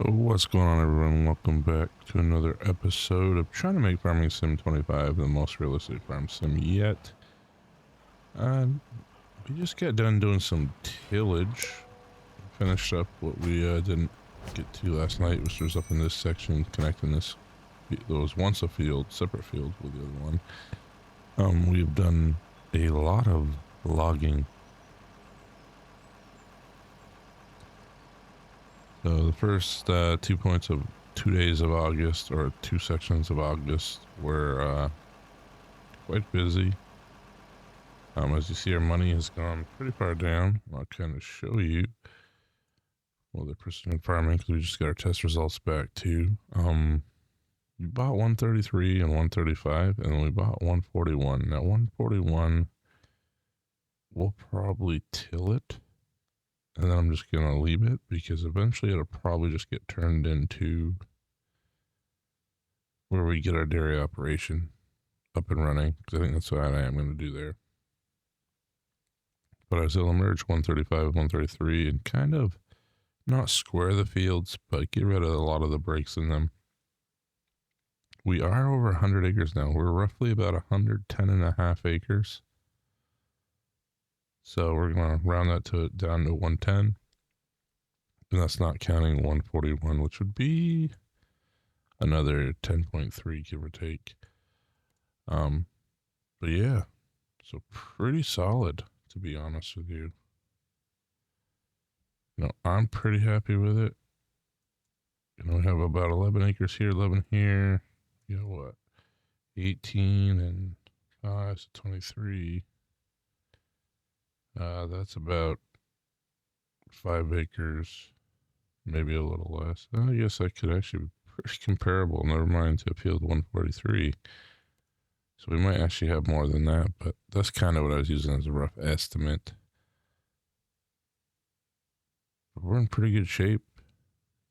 Oh, what's going on, everyone? Welcome back to another episode of trying to make Farming Sim 25 the most realistic farm sim yet. We just got done doing some tillage. Finished up what we didn't get to last night, which was up in this section, connecting this. There was once a field, separate field with the other one. We've done a lot of logging. So the first 2 points of 2 days of August, or 2 sections of August, were quite busy. As you see, our money has gone pretty far down. I'll kind of show you the precision farming, because we just got our test results back too. We bought 133 and 135, and then we bought 141. Now 141, we'll probably till it, and then I'm just gonna leave it, because eventually it'll probably just get turned into where we get our dairy operation up and running, because I think that's what I am going to do there. But I was able to merge 135 and 133 and kind of not square the fields, but get rid of a lot of the breaks in them. We are over 100 acres now. We're roughly about 110 and a half acres. So we're going to round that down to 110. And that's not counting 141, which would be another 10.3, give or take. But yeah, so pretty solid, to be honest with you. I'm pretty happy with it. We have about 11 acres here, 11 here. What? 18 and 5, so 23. That's about 5 acres, maybe a little less. I guess I could actually be pretty comparable, never mind to field 143. So we might actually have more than that, but that's kind of what I was using as a rough estimate. But we're in pretty good shape.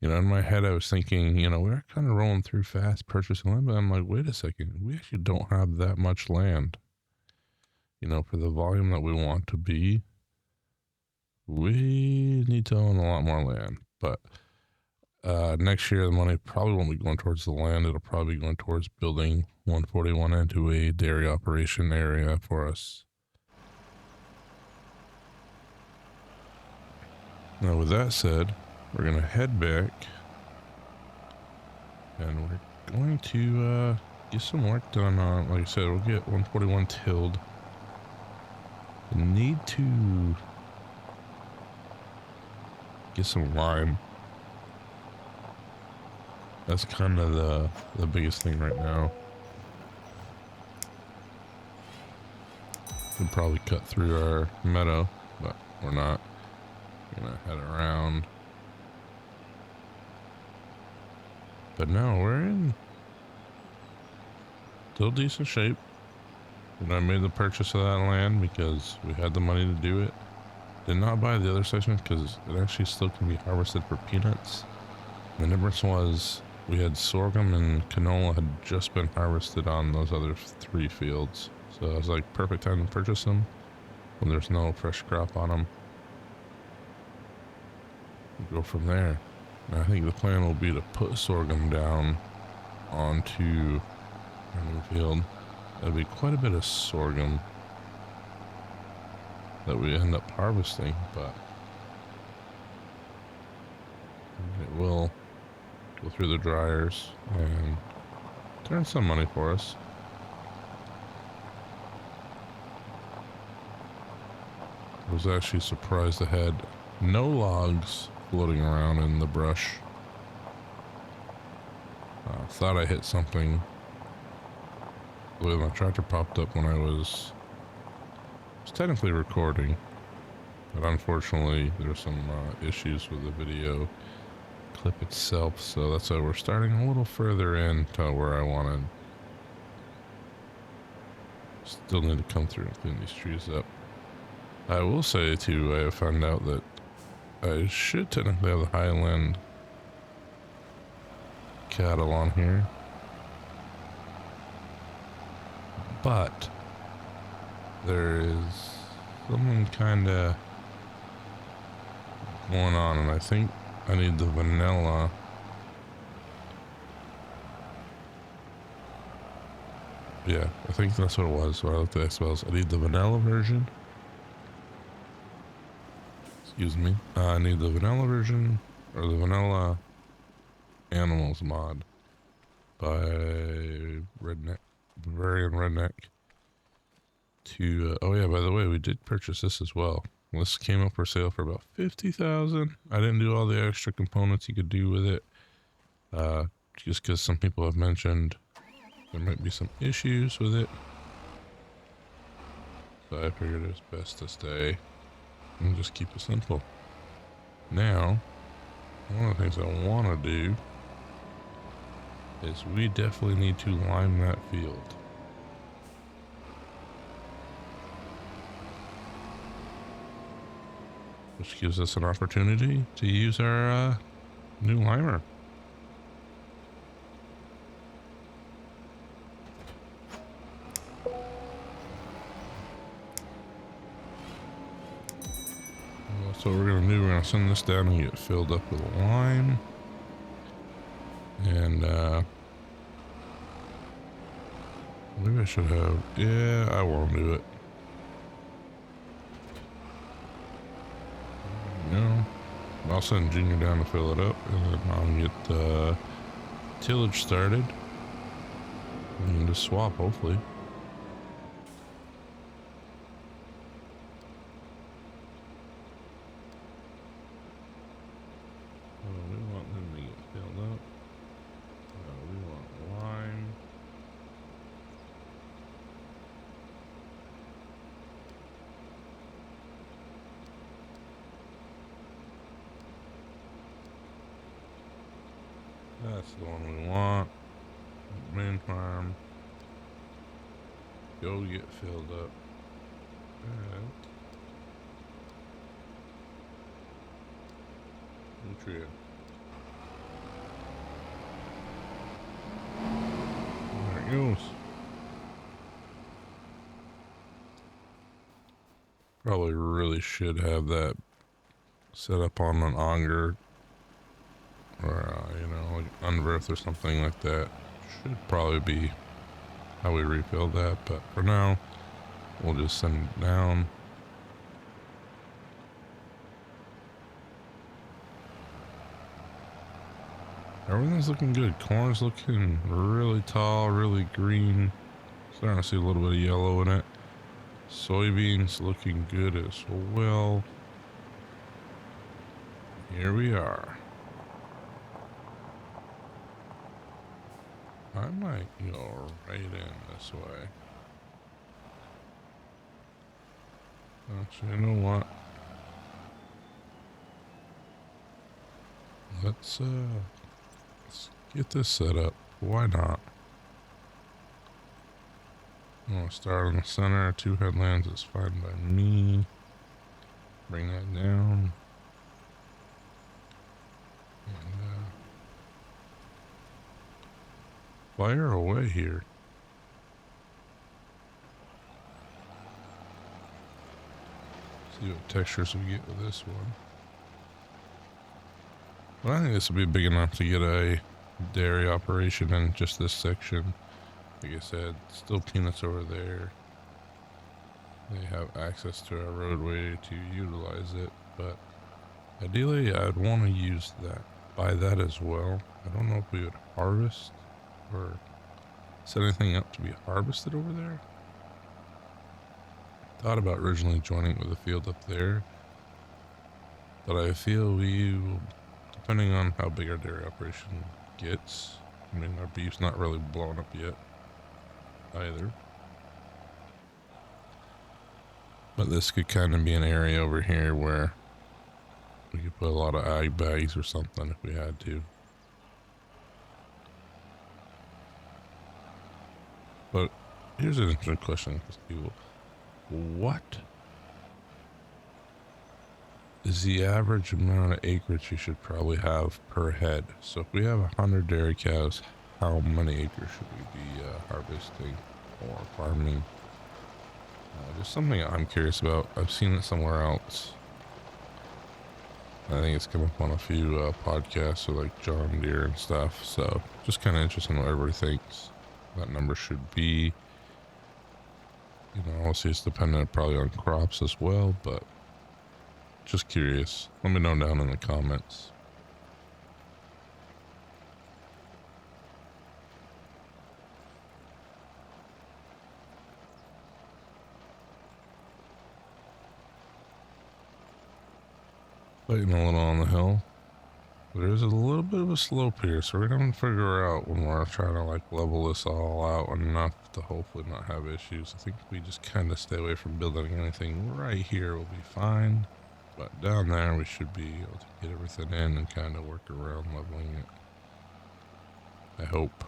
In my head I was thinking, we're kind of rolling through fast purchasing land, but I'm like, wait a second, we actually don't have that much land. For the volume that we want to be, we need to own a lot more land. But next year the money probably won't be going towards the land. It'll probably be going towards building 141 into a dairy operation area for us. Now with that said, we're going to head back and we're going to get some work done on, like I said, we'll get 141 tilled. We need to get some lime. That's kind of the biggest thing right now. We'll probably cut through our meadow, but we're not. We're gonna head around. But no, we're in still decent shape. I made the purchase of that land because we had the money to do it. Did not buy the other section because it actually still can be harvested for peanuts. The difference was we had sorghum and canola had just been harvested on those other 3 fields. So it was like perfect time to purchase them when there's no fresh crop on them. We'll go from there. And I think the plan will be to put sorghum down onto our new field. That'll be quite a bit of sorghum that we end up harvesting, but it will go through the dryers and turn some money for us. I was actually surprised I had no logs floating around in the brush. Thought I hit something. The way my tractor popped up when I was technically recording, but unfortunately there's some issues with the video clip itself, so that's why we're starting a little further in to where I wanted. Still need to come through and clean these trees up. I will say too, I found out that I should technically have the Highland cattle on here, but there is something kind of going on, and I think I need the vanilla Yeah, I think that's what it was. When I looked at spells, I need the vanilla version. Excuse me. I need the vanilla version or the vanilla animals mod by Redneck, Bavarian Redneck. To oh yeah, by the way, we did purchase this as well. This came up for sale for about 50,000. I didn't do all the extra components you could do with it, just because some people have mentioned there might be some issues with it. So I figured it's best to stay and just keep it simple. Now, one of the things I want to do is we definitely need to lime that field. Which gives us an opportunity to use our new limer. So what we're going to do, we're going to send this down and get it filled up with lime. And maybe I should have, yeah, I won't do it. No, I'll send Junior down to fill it up, and then I'll get the tillage started. We can just swap, hopefully. We want them to get filled up. We want lime. That's the one we want. Main farm. Go get filled up. Nutrient. There it goes. Probably really should have that set up on an auger or you know, like unverth or something like that. Should probably be how we refill that, but for now we'll just send it down. Everything's looking good. Corn's looking really tall, really green. Starting to see a little bit of yellow in it. Soybeans looking good as well. Here we are. I might go right in this way. Actually, you know what? Let's get this set up. Why not? I'm gonna start in the center. 2 headlands is fine by me. Bring that down. And fire away here. See what textures we get with this one. Well, I think this will be big enough to get a dairy operation in just this section. Like I said, still peanuts over there. They have access to a roadway to utilize it, but ideally I'd want to use that, buy that as well. I don't know if we would harvest or set anything up to be harvested over there. Thought about originally joining with a field up there, but I feel we will, depending on how big our dairy operation gets. I mean, our beef's not really blown up yet either, but this could kind of be an area over here where we could put a lot of ag bags or something if we had to. But here's an interesting question for people. What is the average amount of acreage you should probably have per head? So if we have 100 dairy cows, how many acres should we be harvesting or farming? Just something I'm curious about. I've seen it somewhere else. I think it's come up on a few podcasts with like John Deere and stuff. So just kind of interesting what everybody thinks that number should be. You know, obviously it's dependent probably on crops as well, but just curious. Let me know down in the comments. Fighting a little on the hill. There's a little bit of a slope here, so we're gonna figure out when we're trying to like level this all out enough to hopefully not have issues. I think if we just kind of stay away from building anything right here, we'll be fine. But down there, we should be able to get everything in and kind of work around leveling it. I hope.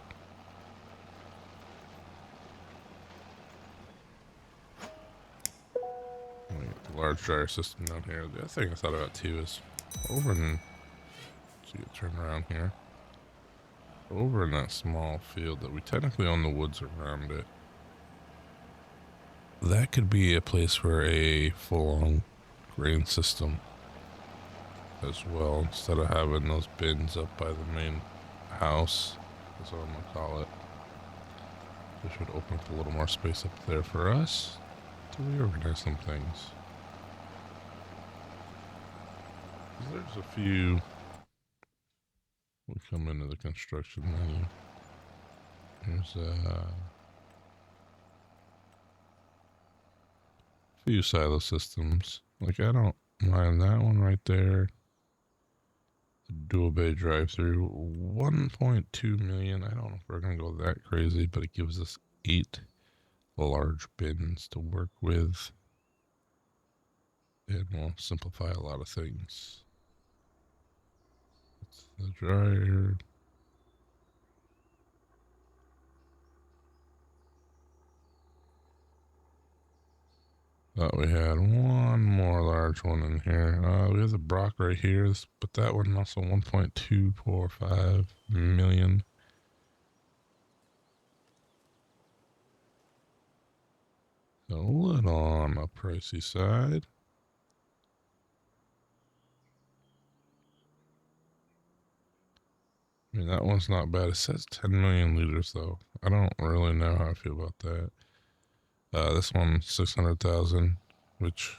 We get the large dryer system down here. The other thing I thought about too is over in, so you turn around here. Over in that small field that we technically own the woods around it. That could be a place for a full-on grain system as well, instead of having those bins up by the main house. That's what I'm gonna call it. This should open up a little more space up there for us to reorganize some things. There's a few. We come into the construction menu. There's a few silo systems. Like, I don't mind that one right there. The dual bay drive-through, 1.2 million. I don't know if we're gonna go that crazy, but it gives us 8 large bins to work with, and will simplify a lot of things. It's the dryer. Thought we had one more large one in here. We have the Brock right here, but that one also 1.245 million. So a little on the pricey side. I mean, that one's not bad. It says 10 million liters, though. I don't really know how I feel about that. This one, 600,000, which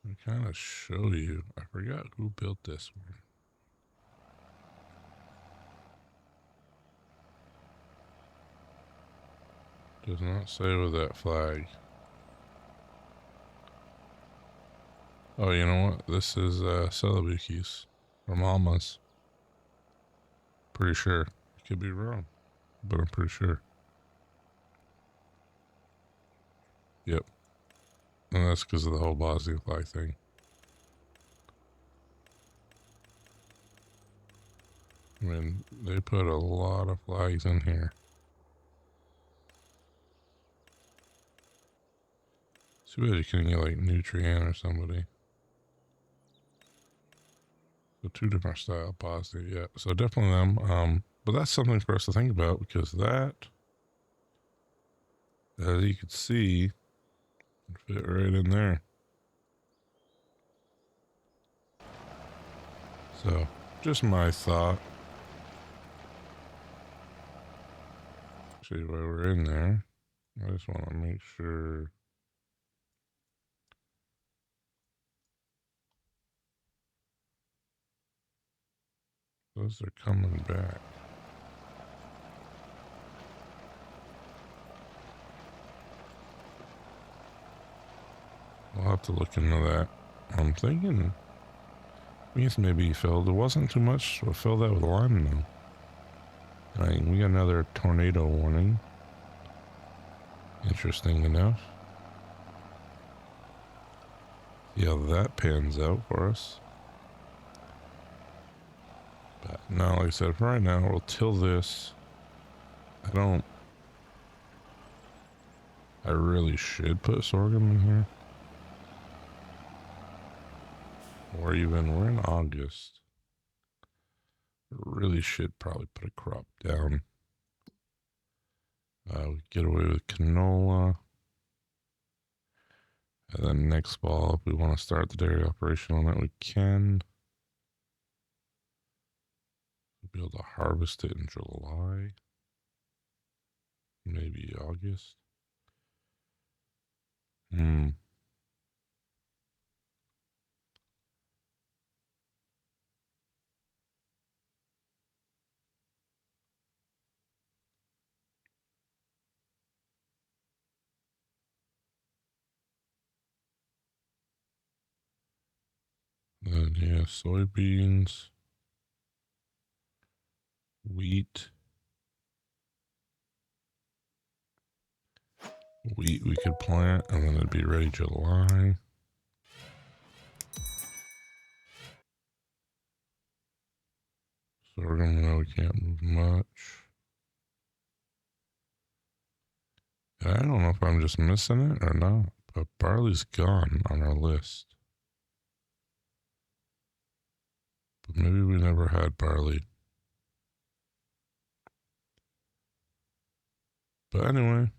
I kind of show you. I forgot who built this one. Does not say with that flag. Oh, you know what? This is Celebuki's from Alma's. Pretty sure. Could be wrong, but I'm pretty sure. Yep. And that's because of the whole Bosnian flag thing. I mean, they put a lot of flags in here. Too bad you couldn't get like Nutrient or somebody. So 2 different style Bosnia, yeah. So definitely them. But that's something for us to think about, because that, as you can see, fit right in there. So, just my thought. Actually, while we're in there, I just want to make sure. Those are coming back. I'll have to look into that. I'm thinking, I guess maybe he filled. It wasn't too much, so fill that with lime though. We got another tornado warning. Interesting enough. See how that pans out for us. But now, like I said, for right now, we'll till this. I really should put sorghum in here. Or even, we're in August. Really should probably put a crop down. We get away with canola. And then next fall, if we want to start the dairy operation on that, we can. We'll be able to harvest it in July. Maybe August. Hmm. Then yeah, soybeans, wheat. Wheat we could plant, and then it'd be ready July. Sorghum, no, we can't move much. And I don't know if I'm just missing it or not, but barley's gone on our list. But maybe we never had barley. But anyway,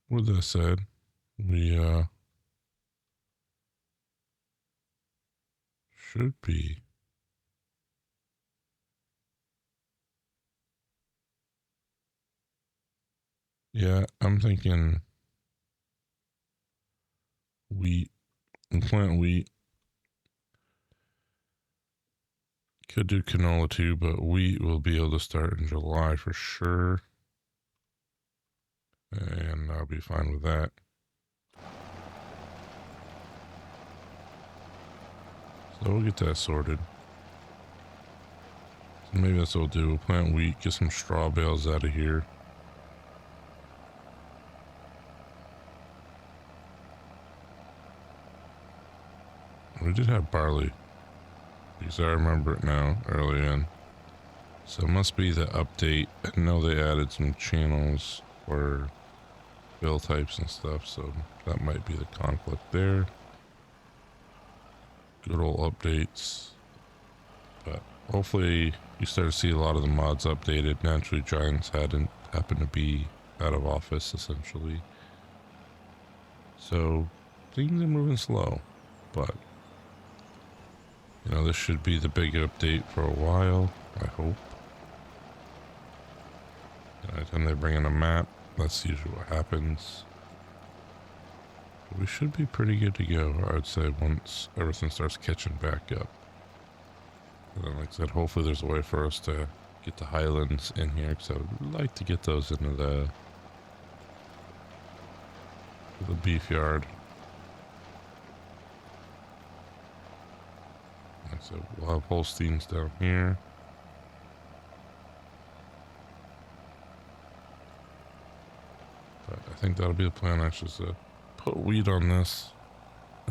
with that said, we should be. Yeah, I'm thinking wheat and plant wheat. Could do canola too, but wheat will be able to start in July for sure. And I'll be fine with that. So we'll get that sorted. So maybe that's what we'll do. We'll plant wheat, get some straw bales out of here. We did have barley, because I remember it now, early in. So it must be the update. I know they added some channels for bill types and stuff, so that might be the conflict there. Good old updates. But hopefully you start to see a lot of the mods updated. Naturally, Giants hadn't happened to be out of office, essentially. So things are moving slow, but you know, this should be the big update for a while, I hope. Anytime they bring in a map, that's usually what happens. But we should be pretty good to go, I would say, once everything starts catching back up. And then, like I said, hopefully there's a way for us to get the Highlands in here, because I would like to get those into the beef yard. Like I said, we'll have Holsteins down here. But I think that'll be the plan, actually, is to put wheat on this,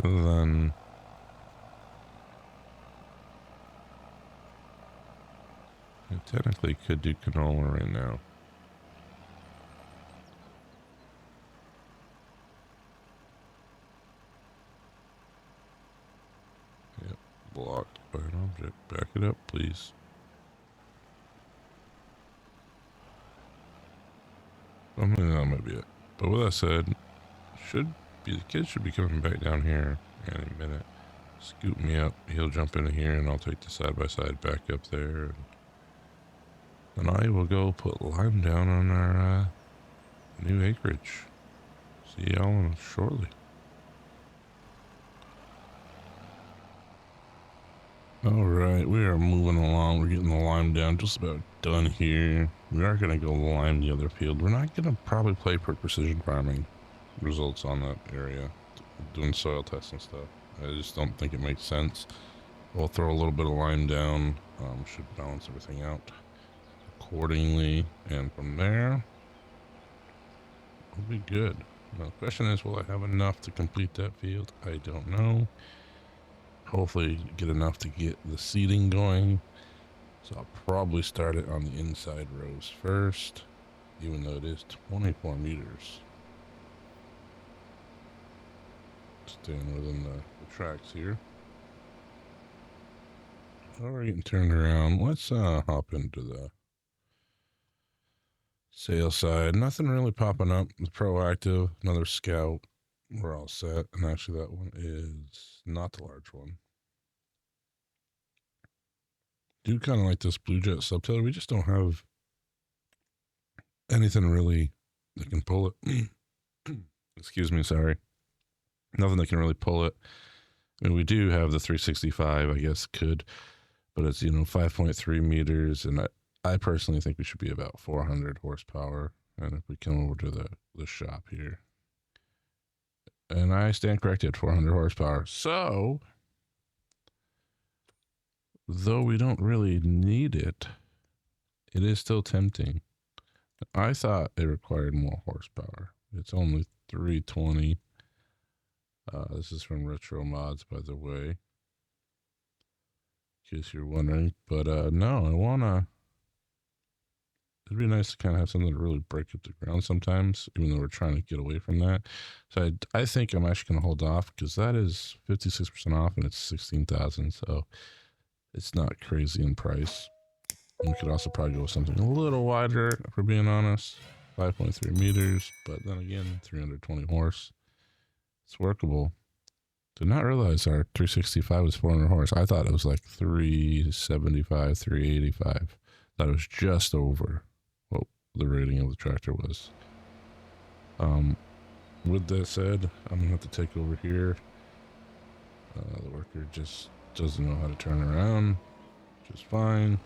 and then I technically could do canola right now. Yep, blocked by an object. Back it up, please. I mean, that might be it. But with that said, the kid should be coming back down here any minute. Scoop me up. He'll jump into here, and I'll take the side-by-side back up there. And I will go put lime down on our new acreage. See y'all shortly. Alright, we are moving along. We're getting the lime down, just about done here. We are going to go lime the other field. We're not going to probably play for precision farming results on that area, doing soil tests and stuff. I just don't think it makes sense. We'll throw a little bit of lime down, should balance everything out accordingly, and from there, we'll be good. Now, the question is, will I have enough to complete that field? I don't know. Hopefully get enough to get the seeding going. So I'll probably start it on the inside rows first, even though it is 24 meters. Staying within the tracks here. Oh, we're getting turned around. Let's hop into the sales side. Nothing really popping up. The proactive, another scout. We're all set. And actually that one is not the large one. Do kind of like this Blue Jet subtiller. We just don't have anything really that can pull it. Excuse me, sorry. Nothing that can really pull it. I mean, we do have the 365, I guess could, but it's, 5.3 meters. And I personally think we should be about 400 horsepower. And if we come over to the shop here, and I stand corrected, 400 horsepower. So, though we don't really need it, it is still tempting. I thought it required more horsepower. It's only 320. This is from Retro Mods, by the way, in case you're wondering. But no, it'd be nice to kind of have something to really break up the ground sometimes, even though we're trying to get away from that. So I think I'm actually going to hold off, because that is 56% off and it's 16,000. So it's not crazy in price. We could also probably go with something a little wider, if we're being honest. 5.3 meters, but then again, 320 horse. It's workable. Did not realize our 365 was 400 horse. I thought it was like 375, 385. Thought it was just over what the rating of the tractor was. With that said, I'm gonna have to take over here. The worker just doesn't know how to turn around, which is fine.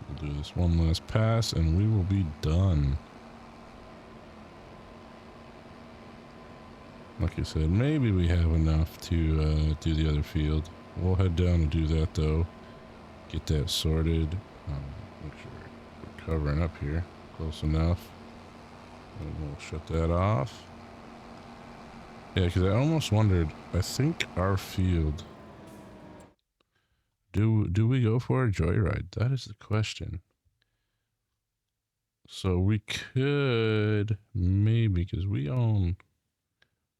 We'll do this one last pass and we will be done. Like I said, maybe we have enough to do the other field. We'll head down and do that though. Get that sorted. Make sure we're covering up here close enough. And we'll shut that off. Yeah, because I almost wondered, I think our field, do we go for a joyride? That is the question. So we could maybe, because we own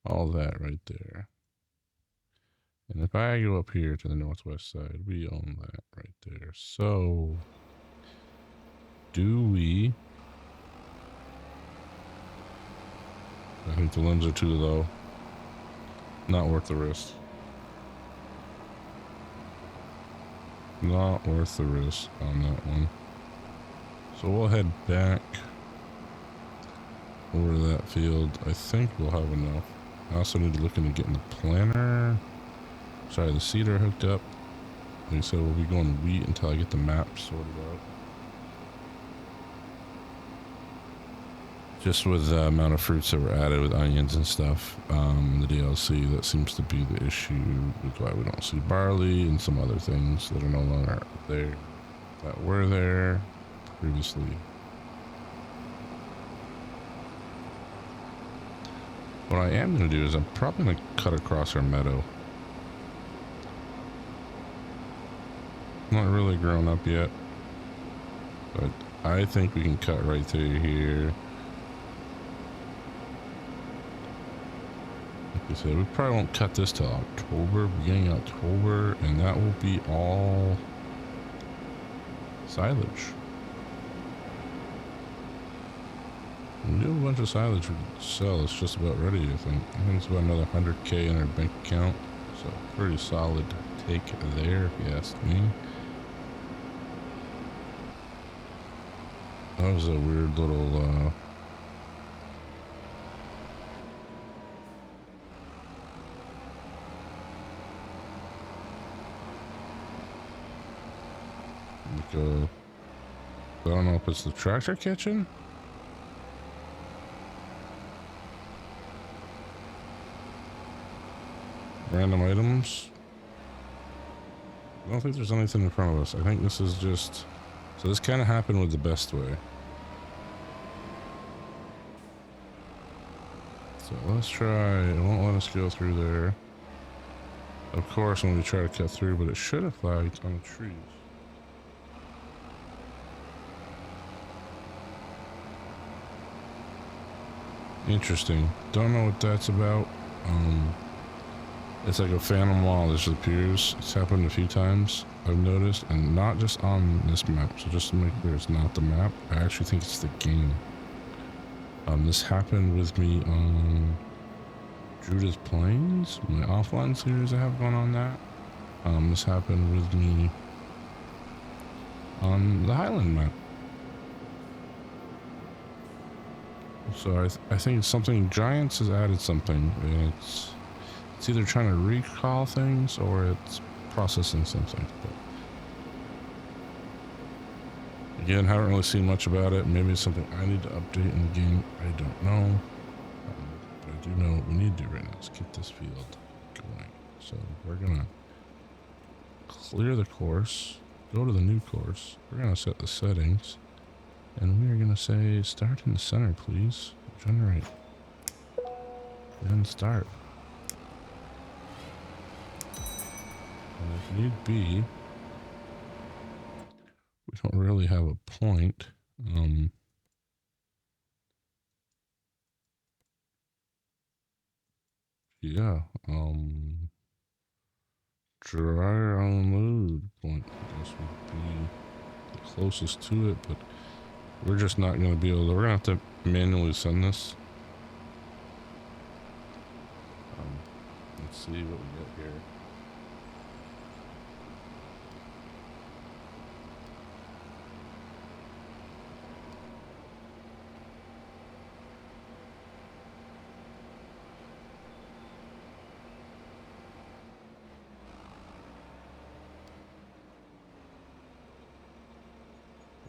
all that right there. And if I go up here to the northwest side, we own that right there. So do we? I think the limbs are too low. Not worth the risk. Not worth the risk on that one. So we'll head back over to that field. I think we'll have enough. I also need to look into getting the planter. Sorry, the seeder hooked up. Like I said, we'll be going wheat until I get the map sorted out. Just with the amount of fruits that were added with onions and stuff in the DLC, that seems to be the issue with why we don't see barley and some other things that are no longer there, that were there previously. What I am going to do is I'm probably going to cut across our meadow. Not really grown up yet, but I think we can cut right through here. Like I said, we probably won't cut this till October, beginning of October, and that will be all silage. We do a bunch of silage we sell. It's just about ready, I think. I think it's about another 100K in our bank account. So pretty solid take there, if you ask me. That was a weird little I don't know if it's the tractor kitchen. Random items. I don't think there's anything in front of us. I think this is just... So this kind of happened with the best way. So let's try... It won't let us go through there. Of course, when we try to cut through, but it should have flagged on the trees. Interesting. Don't know what that's about. It's like a phantom wall that just appears. It's happened a few times, I've noticed, and not just on this map. So just to make clear, it's not the map. I actually think it's the game. This happened with me on Judith Plains, my offline series I have going on that. This happened with me on the Highland map. So I think something Giants has added something. It's either trying to recall things or it's processing something. But again, haven't really seen much about it. Maybe it's something I need to update in the game. I don't know. But I do know what we need to do right now is get this field going. So we're gonna clear the course, go to the new course. We're gonna set the settings, and we are gonna say start in the center, please. Generate. And start. And if need be, we don't really have a point. Yeah. Dryer unload point, I guess, would be the closest to it, but we're just not going to be able to. We're going to have to manually send this. Let's see what we get here.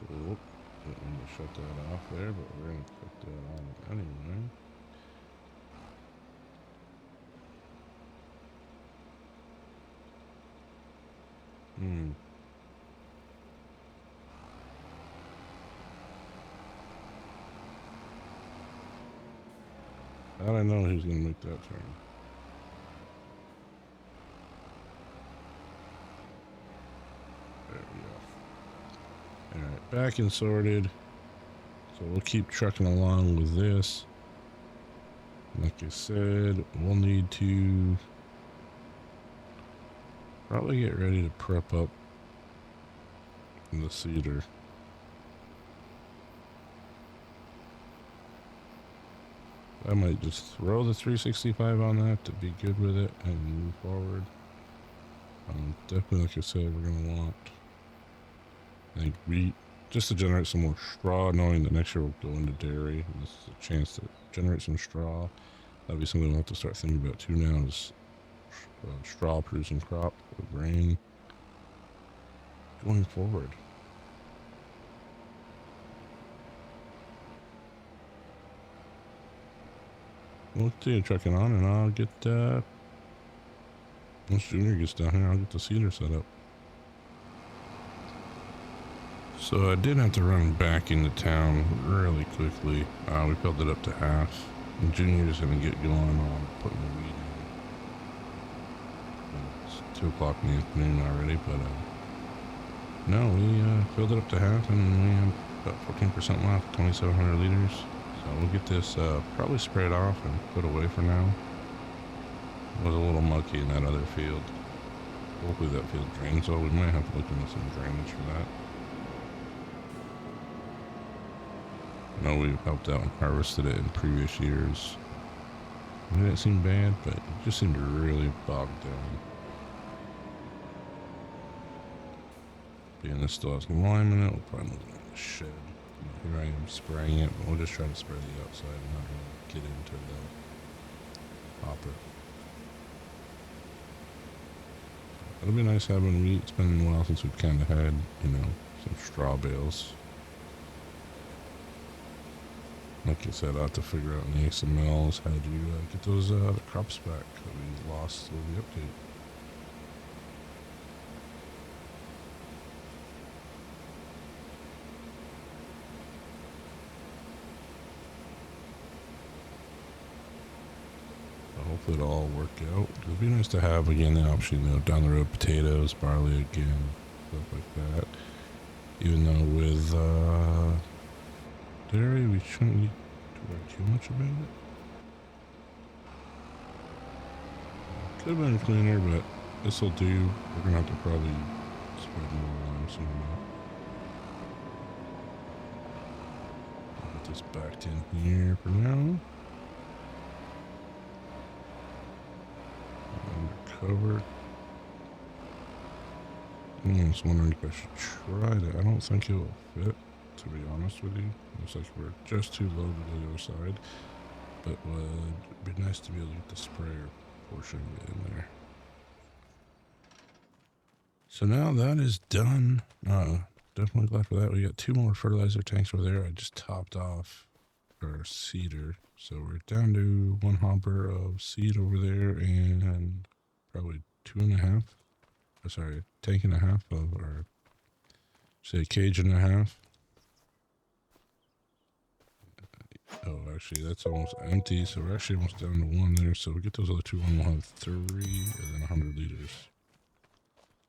Oh, didn't mean to shut that off there, but we're going to put that on anyway. How'd I know he was going to make that turn? There we go. Alright, back and sorted. So we'll keep trucking along with this. Like I said, we'll need to probably get ready to prep up the cedar. I might just throw the 365 on that to be good with it and move forward. Definitely, like I said, we're going to want, I think, wheat, just to generate some more straw, knowing that next year we'll go into dairy. This is a chance to generate some straw. That'll be something we'll have to start thinking about too now, is straw producing crop or grain going forward. We'll continue trucking on, and I'll get, once Junior gets down here, I'll get the cedar set up. So I did have to run back into town really quickly. We filled it up to half. And Junior's gonna get going on putting the weed in. It's 2 o'clock in the afternoon already, but no, we filled it up to half, and we have about 14% left, 2,700 liters. So we'll get this probably sprayed off and put away for now. It was a little mucky in that other field. Hopefully that field drains well. We might have to look into some drainage for that. I know we've helped out and harvested it in previous years. It didn't seem bad, but it just seemed really bogged down. Being this still has lime in it, we'll probably move it in the shed. Here I am spraying it, but we'll just try to spray the outside and not really get into the hopper. It'll be nice having wheat. It's been a while since we've kind of had, some straw bales. Like I said, I'll have to figure out in the XMLs how to get those the crops back that we lost with the update. Hopefully it'll all work out. It'd be nice to have again the option, down the road, potatoes, barley again, stuff like that. Even though with dairy, we shouldn't need to worry too much about it. Could have been cleaner, but this will do. We're gonna have to probably spread more lime soon enough. I'll get this backed in here for now. Undercover. I was wondering if I should try that. I don't think it will fit. to be honest with you. Looks like we're just too low to the other side, but would be nice to be able to get the sprayer portion in there. So now that is done. Definitely glad for that. We got 2 more fertilizer tanks over there. I just topped off our seeder. So we're down to 1 hopper of seed over there and probably 2.5. Oh, sorry, tank and a half of, or say cage and a half. Oh, actually, that's almost empty. So we're actually almost down to 1 there. So we get those other 2 on, we'll have 3 and then 100 liters,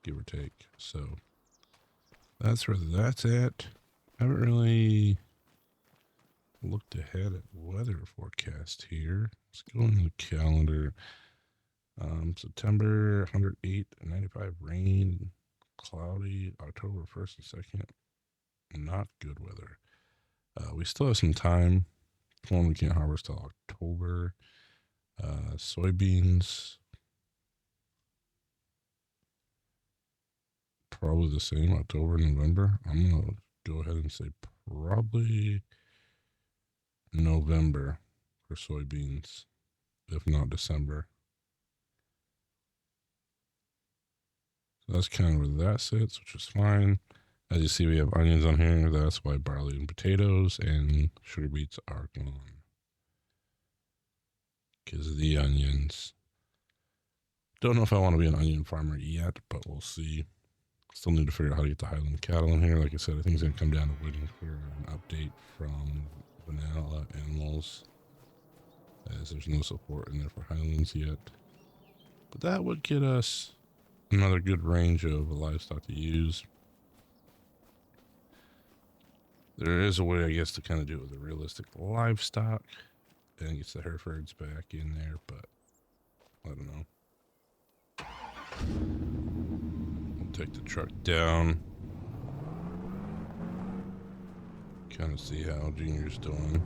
give or take. So that's where that's at. Haven't really looked ahead at weather forecast here. Let's go into the calendar. September 108 and 95 rain, cloudy. October 1st and 2nd, not good weather. We still have some time. Corn we can't harvest till October. Soybeans, probably the same, October, November. I'm gonna go ahead and say probably November for soybeans, if not December. So that's kind of where that sits, which is fine. As you see, we have onions on here. That's why barley and potatoes and sugar beets are gone, because of the onions. Don't know if I want to be an onion farmer yet, but we'll see. Still need to figure out how to get the Highland cattle in here. Like I said, I think it's going to come down to waiting for an update from vanilla animals, as there's no support in there for Highlands yet. But that would get us another good range of livestock to use. There is a way, I guess, to kind of do it with a realistic livestock and gets the Herefords back in there, but I don't know. We'll take the truck down, kind of see how Junior's doing.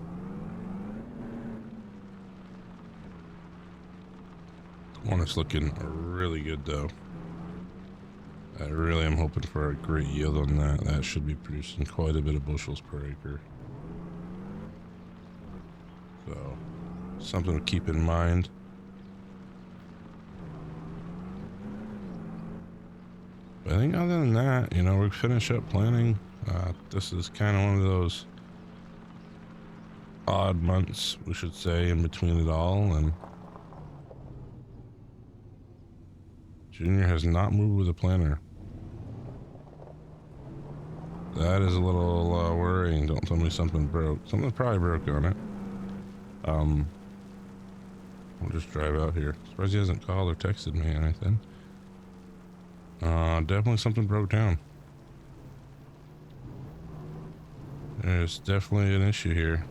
One is looking really good though. I really am hoping for a great yield on that. That should be producing quite a bit of bushels per acre. So, something to keep in mind. But I think other than that, you know, we'll finish up planting. This is kind of one of those odd months, we should say, in between it all. And Junior has not moved with a planter. That is a little worrying. Don't tell me something broke. Something probably broke on it. We'll just drive out here. Surprised he hasn't called or texted me or anything. Definitely something broke down. There's definitely an issue here.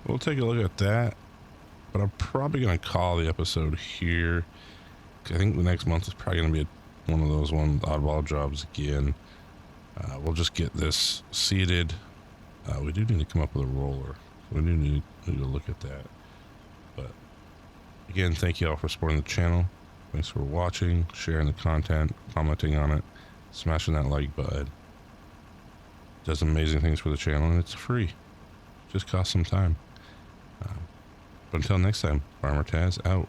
We'll take a look at that, but I'm probably going to call the episode here. I think the next month is probably going to be one of those oddball jobs again. We'll just get this seeded. We do need to come up with a roller. So we do need to look at that. But again, thank you all for supporting the channel. Thanks for watching, sharing the content, commenting on it, smashing that like button. It does amazing things for the channel, and it's free. Just costs some time. But until next time, Farmer Taz out.